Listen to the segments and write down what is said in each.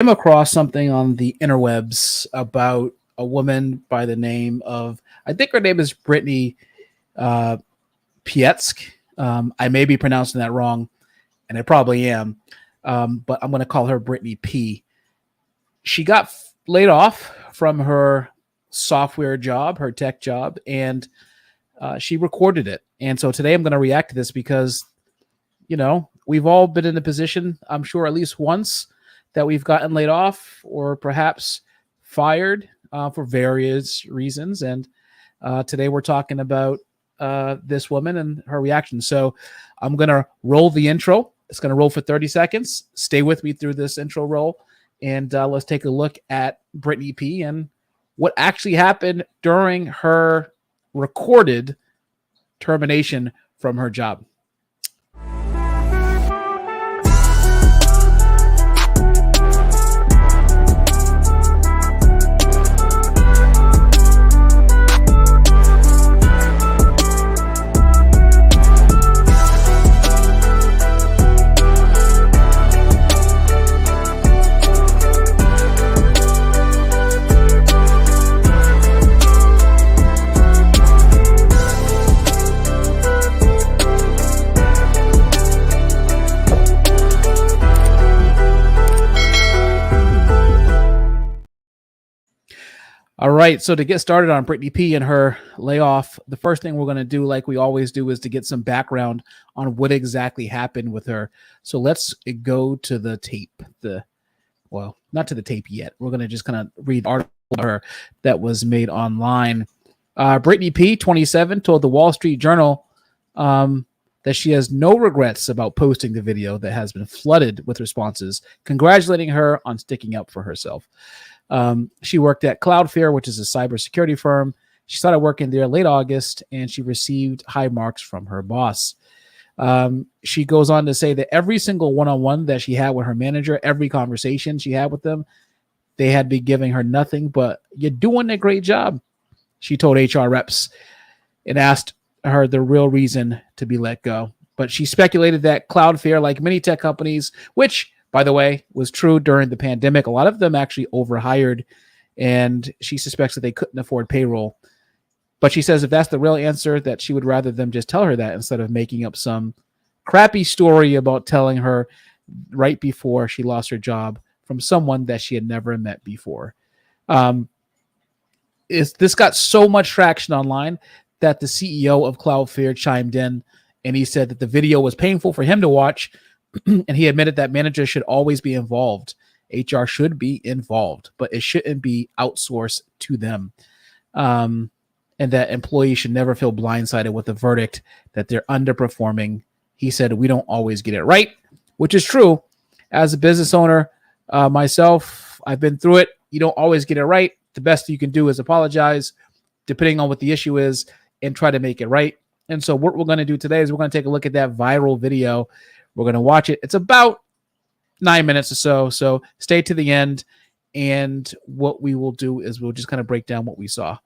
came across something on the interwebs about a woman by the name of, I think her name is Brittany uh, Pietzk. I may be pronouncing that wrong, and I probably am, but I'm going to call her Brittany P. She got laid off from her software job, her tech job, and she recorded it. And so today I'm going to react to this because, we've all been in a position, I'm sure at least once, that we've gotten laid off or perhaps fired for various reasons. And today we're talking about this woman and her reaction. So I'm going to roll the intro. It's going to roll for 30 seconds. Stay with me through this intro roll. And let's take a look at Brittany P. and what actually happened during her recorded termination from her job. All right, so to get started on Brittany P. and her layoff, the first thing we're going to do, like we always do, is to get some background on what exactly happened with her. So let's go to the tape. Not to the tape yet. We're going to just kind of read the article of her that was made online. Brittany P., 27, told the Wall Street Journal that she has no regrets about posting the video that has been flooded with responses, congratulating her on sticking up for herself. She worked at Cloudflare, which is a cybersecurity firm. She started working there late August, and she received high marks from her boss. She goes on to say that every single one-on-one that she had with her manager, every conversation she had with them, they had been giving her nothing but, "You're doing a great job," she told HR reps, and asked her the real reason to be let go. But she speculated that Cloudflare, like many tech companies, which, by the way, was true during the pandemic, a lot of them actually overhired, and she suspects that they couldn't afford payroll. But she says if that's the real answer, that she would rather them just tell her that instead of making up some crappy story about telling her right before she lost her job from someone that she had never met before. This got so much traction online that the CEO of Cloudflare chimed in, and he said that the video was painful for him to watch, and he admitted that managers should always be involved. HR should be involved, but it shouldn't be outsourced to them. And that employees should never feel blindsided with the verdict that they're underperforming. He said, "We don't always get it right," which is true. As a business owner, myself, I've been through it. You don't always get it right. The best you can do is apologize, depending on what the issue is, and try to make it right. And so what we're going to do today is we're going to take a look at that viral video. We're going to watch it. It's about 9 minutes or so. So stay to the end. And what we will do is we'll just kind of break down what we saw.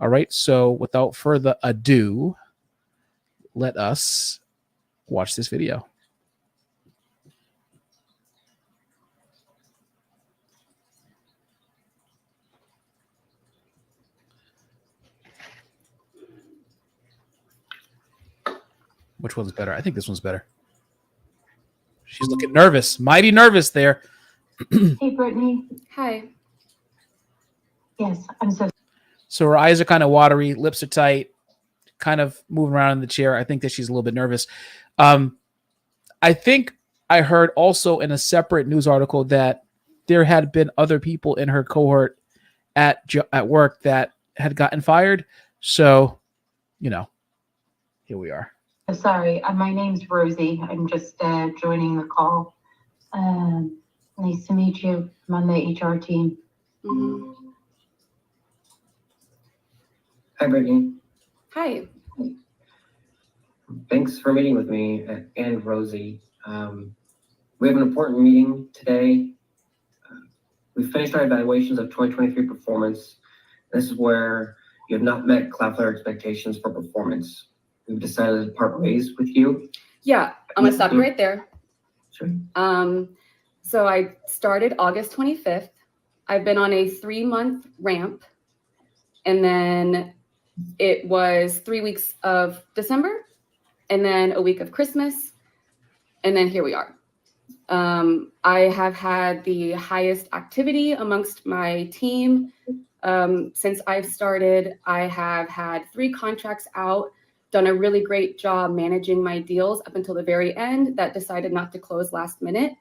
All right. So without further ado, let us watch this video. Which one's better? I think this one's better. She's looking nervous, mighty nervous there. Hey, Brittany. Hi. Yes, I'm so. So her eyes are kind of watery, lips are tight, kind of moving around in the chair. I think that she's a little bit nervous. I think I heard also in a separate news article that there had been other people in her cohort at work that had gotten fired. So, here we are. Sorry, my name's Rosie. I'm just joining the call. Nice to meet you. I'm on the HR team. Mm-hmm. Hi, Brittany. Hi. Thanks for meeting with me and Rosie. We have an important meeting today. We've finished our evaluations of 2023 performance. This is where you have not met Cloudflare expectations for performance. We've decided to part ways with you. Yeah, I'm gonna stop you right there. Sure. So I started August 25th. I've been on a 3-month ramp, and then it was 3 weeks of December, and then a week of Christmas, and then here we are. I have had the highest activity amongst my team. Since I've started, I have had 3 contracts out, done a really great job managing my deals up until the very end that decided not to close last minute.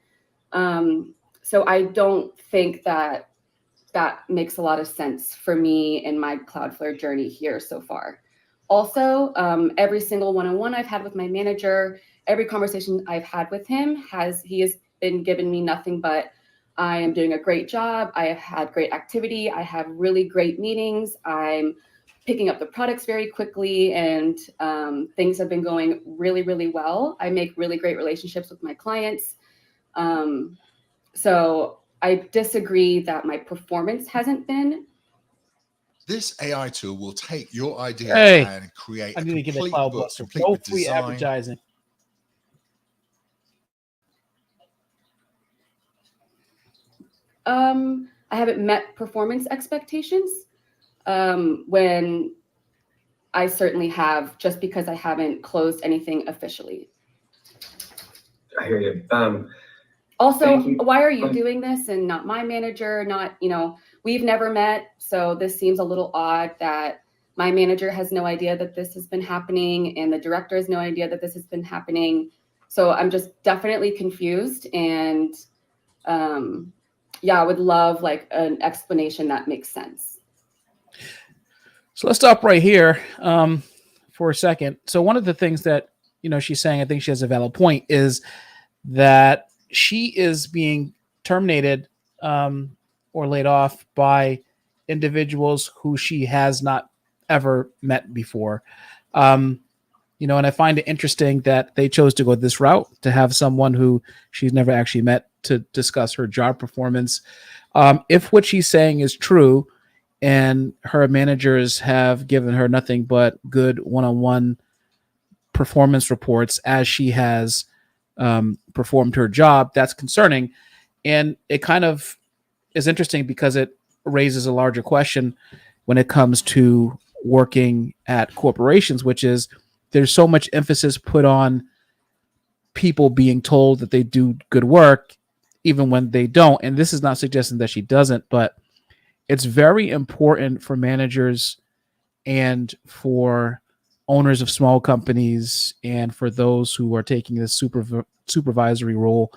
So I don't think that makes a lot of sense for me in my Cloudflare journey here so far. Also, every single one-on-one I've had with my manager, every conversation I've had with him, he has been giving me nothing but, I am doing a great job. I have had great activity. I have really great meetings. I'm picking up the products very quickly, and things have been going really, really well. I make really great relationships with my clients. So I disagree that my performance hasn't been. This AI tool will take your idea Hey, and create I a need to get a complete cloud book, buster. complete No with free design. advertising. I haven't met performance expectations when I certainly have, just because I haven't closed anything officially. I hear you. Also, Thank you. why are you doing this and not my manager? Not, we've never met, so this seems a little odd that my manager has no idea that this has been happening and the director has no idea that this has been happening. So I'm just definitely confused, and yeah, I would love like an explanation that makes sense. So let's stop right here for a second. So one of the things that she's saying, I think she has a valid point, is that she is being terminated or laid off by individuals who she has not ever met before. And I find it interesting that they chose to go this route, to have someone who she's never actually met to discuss her job performance. If what she's saying is true, and her managers have given her nothing but good one-on-one performance reports as she has performed her job, that's concerning. And it kind of is interesting because it raises a larger question when it comes to working at corporations, which is there's so much emphasis put on people being told that they do good work, even when they don't. And this is not suggesting that she doesn't, but it's very important for managers and for owners of small companies and for those who are taking this supervisory role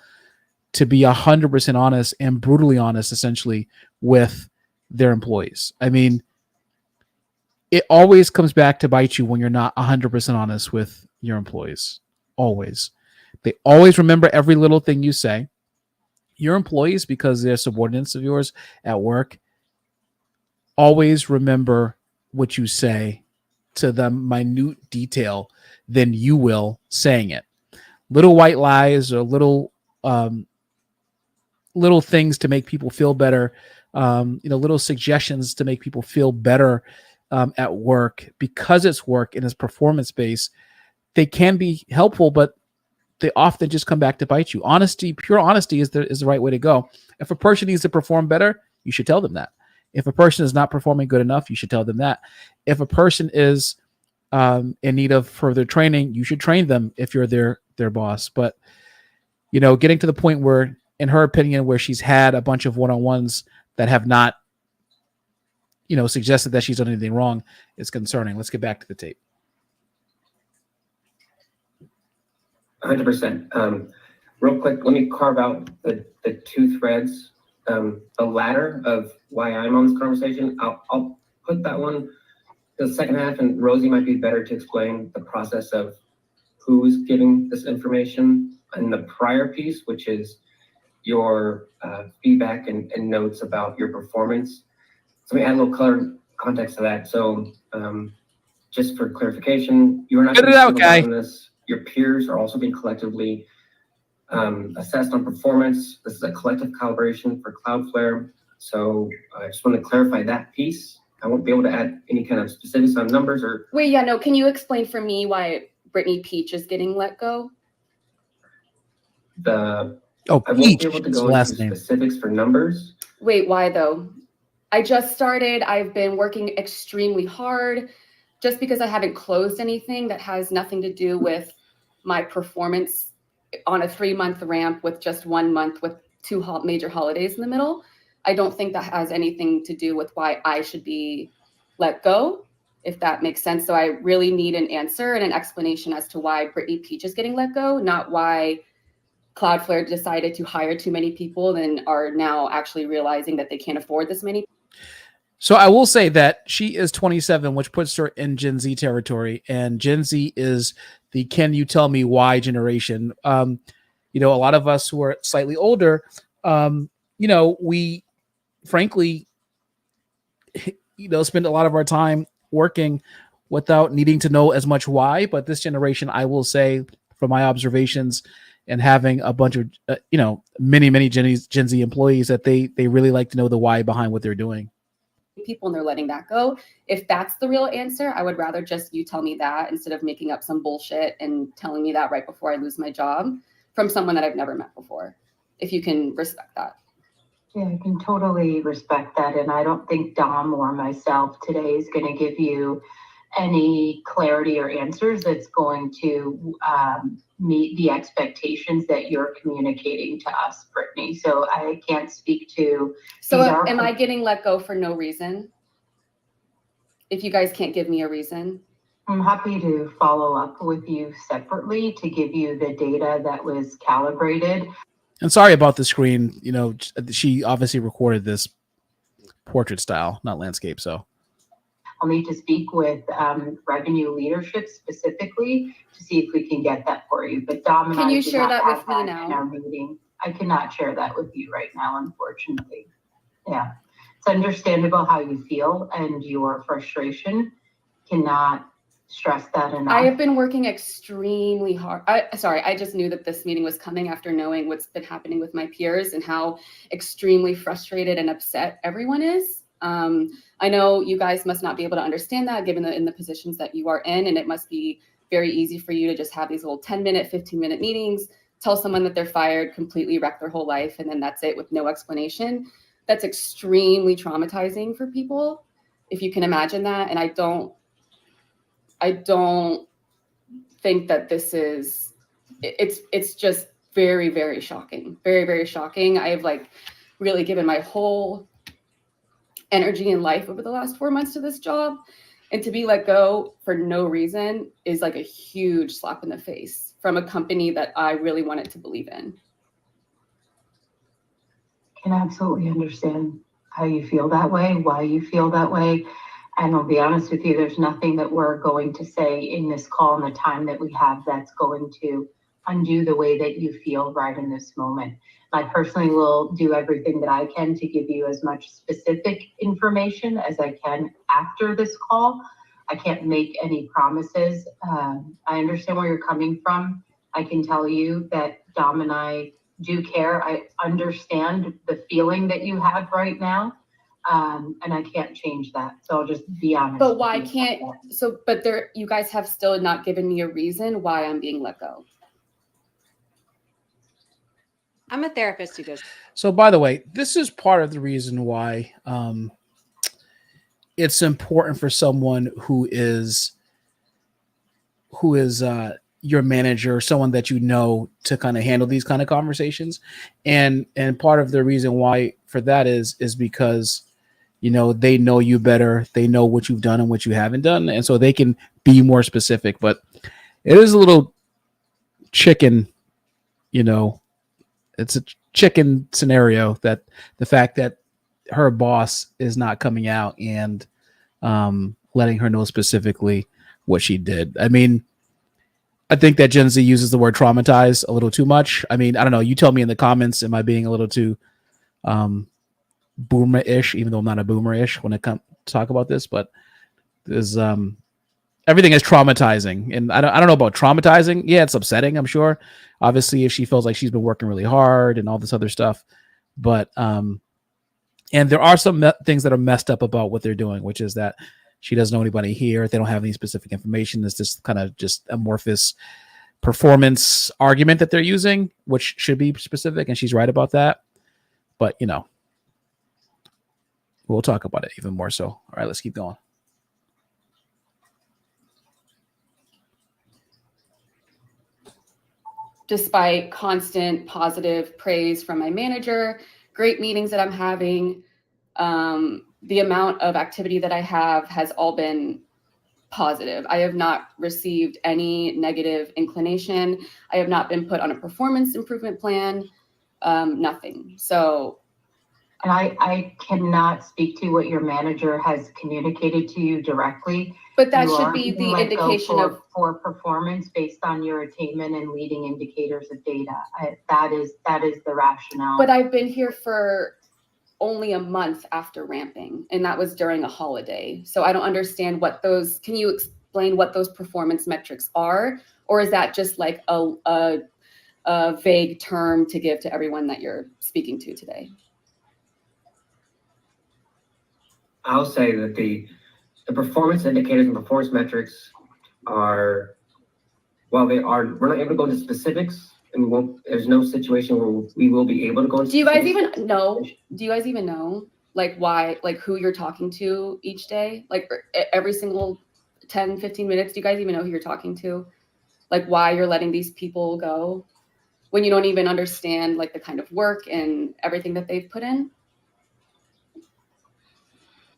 to be 100% honest and brutally honest, essentially, with their employees. I mean, it always comes back to bite you when you're not 100% honest with your employees. Always. They always remember every little thing you say. Your employees, because they're subordinates of yours at work, always remember what you say to the minute detail than you will saying it. Little white lies or little things to make people feel better, little suggestions to make people feel better at work, because it's work and it's performance based. They can be helpful, but they often just come back to bite you. Honesty, pure honesty is the right way to go. If a person needs to perform better, you should tell them that. If a person is not performing good enough, you should tell them that. If a person is in need of further training, you should train them if you're their boss. But, getting to the point where, in her opinion, where she's had a bunch of one-on-ones that have not, suggested that she's done anything wrong is concerning. Let's get back to the tape. 100%. Real quick, let me carve out the 2 threads. The latter of why I'm on this conversation, I'll put that one to the second half, and Rosie might be better to explain the process of who's giving this information. And the prior piece, which is your feedback and notes about your performance. So let me add a little color context to that. So just for clarification, you're not Get it out, guy. this. Your peers are also being collectively assessed on performance. This is a collective calibration for Cloudflare. So I just want to clarify that piece. I won't be able to add any kind of specifics on numbers or. Wait, yeah, no. Can you explain for me why Brittany Peach is getting let go? The Oh, I won't Peach be able to is go the into last name. specifics for numbers. Wait, why though? I just started. I've been working extremely hard just because I haven't closed anything that has nothing to do with my performance on a 3-month ramp with just 1 month with two major holidays in the middle. I don't think that has anything to do with why I should be let go, if that makes sense. So I really need an answer and an explanation as to why Brittany Peach is getting let go, not why Cloudflare decided to hire too many people and are now actually realizing that they can't afford this many. So I will say that she is 27, which puts her in Gen Z territory, and Gen Z is the "can you tell me why" generation. A lot of us who are slightly older, we frankly, spend a lot of our time working without needing to know as much why. But this generation, I will say, from my observations and having a bunch of, many Gen Z employees, that they really like to know the why behind what they're doing. People, and they're letting that go. If that's the real answer, I would rather just you tell me that instead of making up some bullshit and telling me that right before I lose my job from someone that I've never met before. If you can respect that. Yeah, I can totally respect that. And I don't think Dom or myself today is going to give you any clarity or answers that's going to meet the expectations that you're communicating to us, Brittany. So I can't speak to. So am I getting let go for no reason? If you guys can't give me a reason. I'm happy to follow up with you separately to give you the data that was calibrated. And sorry about the screen. She obviously recorded this portrait style, not landscape. So I'll need to speak with revenue leadership specifically to see if we can get that for you. But Dom and can you I share that with me now? In our meeting. I cannot share that with you right now, unfortunately. Yeah, it's understandable how you feel and your frustration. Cannot stress that enough. I have been working extremely hard. I just knew that this meeting was coming after knowing what's been happening with my peers and how extremely frustrated and upset everyone is. I know you guys must not be able to understand that given in the positions that you are in, and it must be very easy for you to just have these little 10-minute, 15-minute meetings, tell someone that they're fired, completely wreck their whole life, and then that's it with no explanation. That's extremely traumatizing for people, if you can imagine that. And I don't think that this is, it's just very, very shocking. Very, very shocking. I have really given my whole energy and life over the last 4 months to this job, and to be let go for no reason is a huge slap in the face from a company that I really wanted to believe in. I can absolutely understand how you feel that way, why you feel that way. And I'll be honest with you, there's nothing that we're going to say in this call in the time that we have that's going to undo the way that you feel right in this moment. I personally will do everything that I can to give you as much specific information as I can after this call. I can't make any promises. I understand where you're coming from. I can tell you that Dom and I do care. I understand the feeling that you have right now. And I can't change that. So I'll just be honest. But why can't, you guys have still not given me a reason why I'm being let go. I'm a therapist who goes. So by the way, this is part of the reason why it's important for someone who is your manager, someone that you know, to kind of handle these kind of conversations. And part of the reason why for that is because they know you better. They know what you've done and what you haven't done. And so they can be more specific. But it is a little chicken, it's a chicken scenario, that the fact that her boss is not coming out and letting her know specifically what she did. I mean, I think that Gen Z uses the word traumatized a little too much. I mean, I don't know. You tell me in the comments, am I being a little too boomer-ish, even though I'm not a boomer-ish when it comes to talk about this, but there's everything is traumatizing. And I don't know about traumatizing. Yeah, it's upsetting, I'm sure. Obviously, if she feels like she's been working really hard and all this other stuff. But and there are some things that are messed up about what they're doing, which is that she doesn't know anybody here. They don't have any specific information. It's just kind of just amorphous performance argument that they're using, which should be specific, and she's right about that. But we'll talk about it even more so. All right, let's keep going. Despite constant positive praise from my manager, great meetings that I'm having, the amount of activity that I have has all been positive. I have not received any negative inclination. I have not been put on a performance improvement plan, nothing. So. And I cannot speak to what your manager has communicated to you directly. But that You should are be being the let go indication for performance based on your attainment and leading indicators of data. That is the rationale. But I've been here for only a month after ramping, and that was during a holiday. So I don't understand can you explain what those performance metrics are? Or is that just like a vague term to give to everyone that you're speaking to today? I'll say that the performance indicators and performance metrics are, while we're not able to go into specifics, and there's no situation where we will be able to go into Do you guys specifics. even know like why, like who you're talking to each day? Like every single 10, 15 minutes, do you guys even know who you're talking to? Like why you're letting these people go when you don't even understand like the kind of work and everything that they've put in?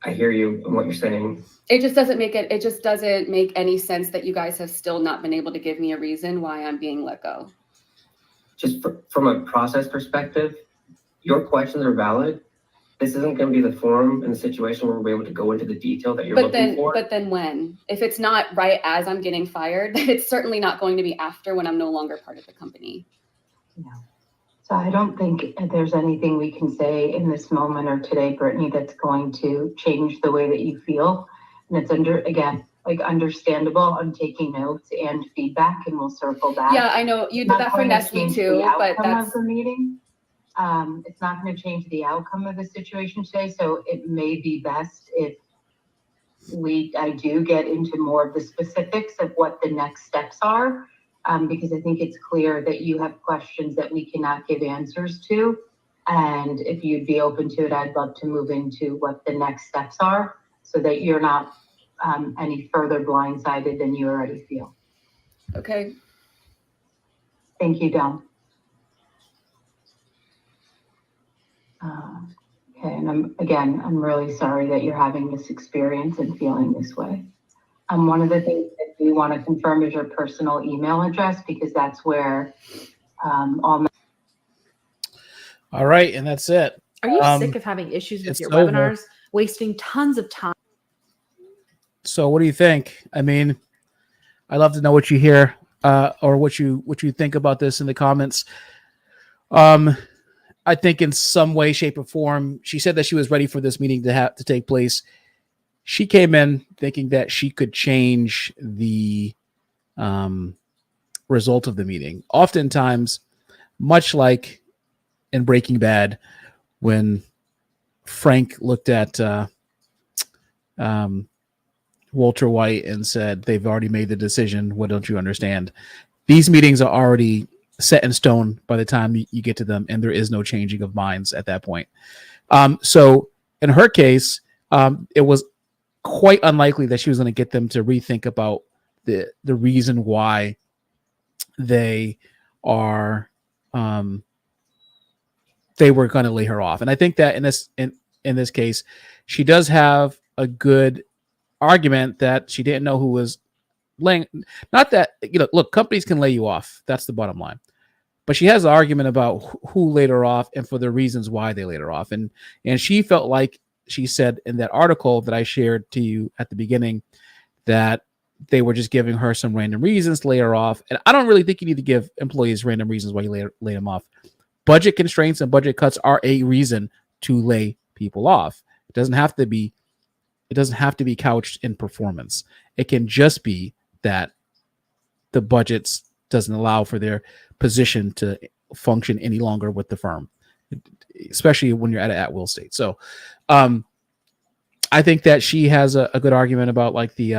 I hear you and what you're saying. It just doesn't make any sense that you guys have still not been able to give me a reason why I'm being let go. Just from a process perspective, your questions are valid. This isn't going to be the forum and the situation where we're able to go into the detail that you're looking for. But then when? If it's not right as I'm getting fired, then it's certainly not going to be after when I'm no longer part of the company. Yeah. So I don't think there's anything we can say in this moment or today, Brittany, that's going to change the way that you feel. And it's understandable. I'm taking notes and feedback, and we'll circle back. Yeah, I know you did that for Nestle too, but that's of the meeting. It's not going to change the outcome of the situation today. So it may be best if I do get into more of the specifics of what the next steps are. Because I think it's clear that you have questions that we cannot give answers to. And if you'd be open to it, I'd love to move into what the next steps are so that you're not any further blindsided than you already feel. okay. Thank you, Dom. Okay, and I'm really sorry that you're having this experience and feeling this way. One of the things that we want to confirm is your personal email address, because that's where all. All right, and that's it. Are you sick of having issues with your over. webinars, wasting tons of time? So what do you think? I mean, I'd love to know what you hear or what you think about this in the comments. I think in some way, shape, or form, she said that she was ready for this meeting to take place. She came in thinking that she could change the result of the meeting. Oftentimes, much like in Breaking Bad, when Frank looked at Walter White and said, "They've already made the decision. What don't you understand?" These meetings are already set in stone by the time you get to them, and there is no changing of minds at that point. So in her case, it was quite unlikely that she was going to get them to rethink about the reason why they are they were going to lay her off. And I think that in this case, she does have a good argument that she didn't know who was laying. Not that, look, companies can lay you off. That's the bottom line. But she has an argument about who laid her off and for the reasons why they laid her off. And she felt like she said in that article that I shared to you at the beginning that they were just giving her some random reasons to lay her off. And I don't really think you need to give employees random reasons why you lay them off. Budget constraints and budget cuts are a reason to lay people off. It doesn't have to be couched in performance. It can just be that the budgets doesn't allow for their position to function any longer with the firm, especially when you're at will state. So I think that she has a good argument about like the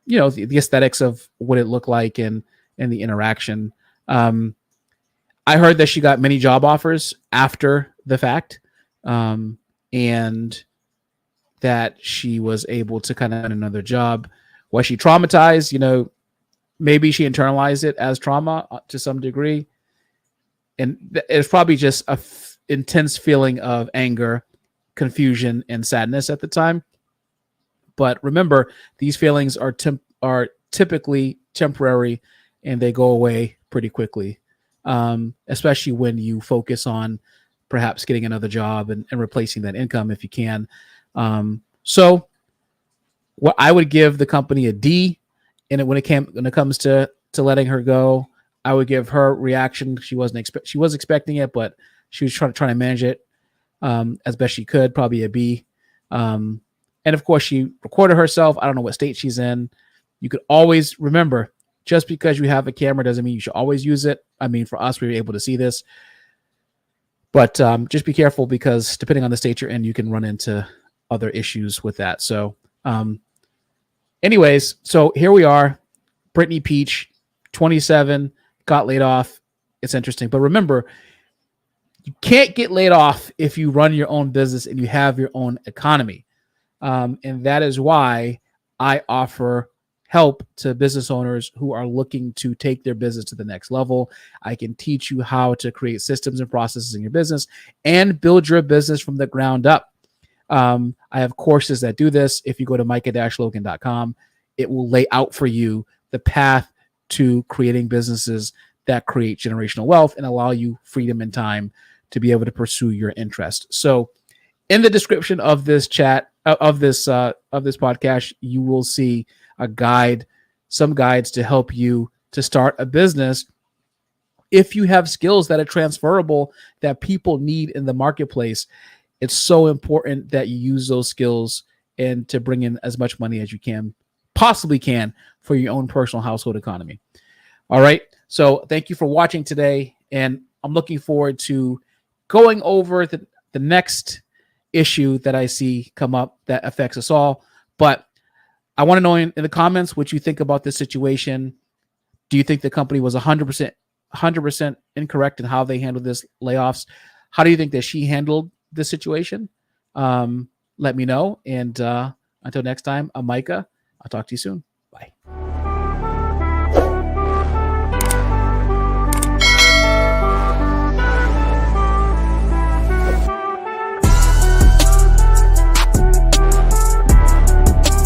the aesthetics of what it looked like and and the interaction. I heard that she got many job offers after the fact, and that she was able to kind of get another job. Was she traumatized? Maybe she internalized it as trauma to some degree. And it's probably just a intense feeling of anger, confusion, and sadness at the time. But remember, these feelings are typically temporary, and they go away pretty quickly, especially when you focus on perhaps getting another job and replacing that income if you can. So what I would give the company a D, and when it comes to letting her go, I would give her reaction. She was expecting it, but she was trying to manage it as best she could, probably a B. And of course, she recorded herself. I don't know what state she's in. You could always remember, just because you have a camera doesn't mean you should always use it. I mean, for us, we were able to see this. But just be careful, because depending on the state you're in, you can run into other issues with that. So anyways, so here we are. Brittany Peach, 27, got laid off. It's interesting. But remember, you can't get laid off if you run your own business and you have your own economy. And that is why I offer help to business owners who are looking to take their business to the next level. I can teach you how to create systems and processes in your business and build your business from the ground up. I have courses that do this. If you go to micah-logan.com, it will lay out for you the path to creating businesses that create generational wealth and allow you freedom and time to be able to pursue your interest. So in the description of this chat, of this podcast, you will see some guides to help you to start a business if you have skills that are transferable that people need in the marketplace. It's so important that you use those skills and to bring in as much money as you possibly can for your own personal household economy. All right. So thank you for watching today. And I'm looking forward to going over the next issue that I see come up that affects us all. But I want to know in the comments what you think about this situation. Do you think the company was 100% incorrect in how they handled this layoffs? How do you think that she handled this situation? Let me know. And until next time, I'm Micah. I'll talk to you soon. Bye.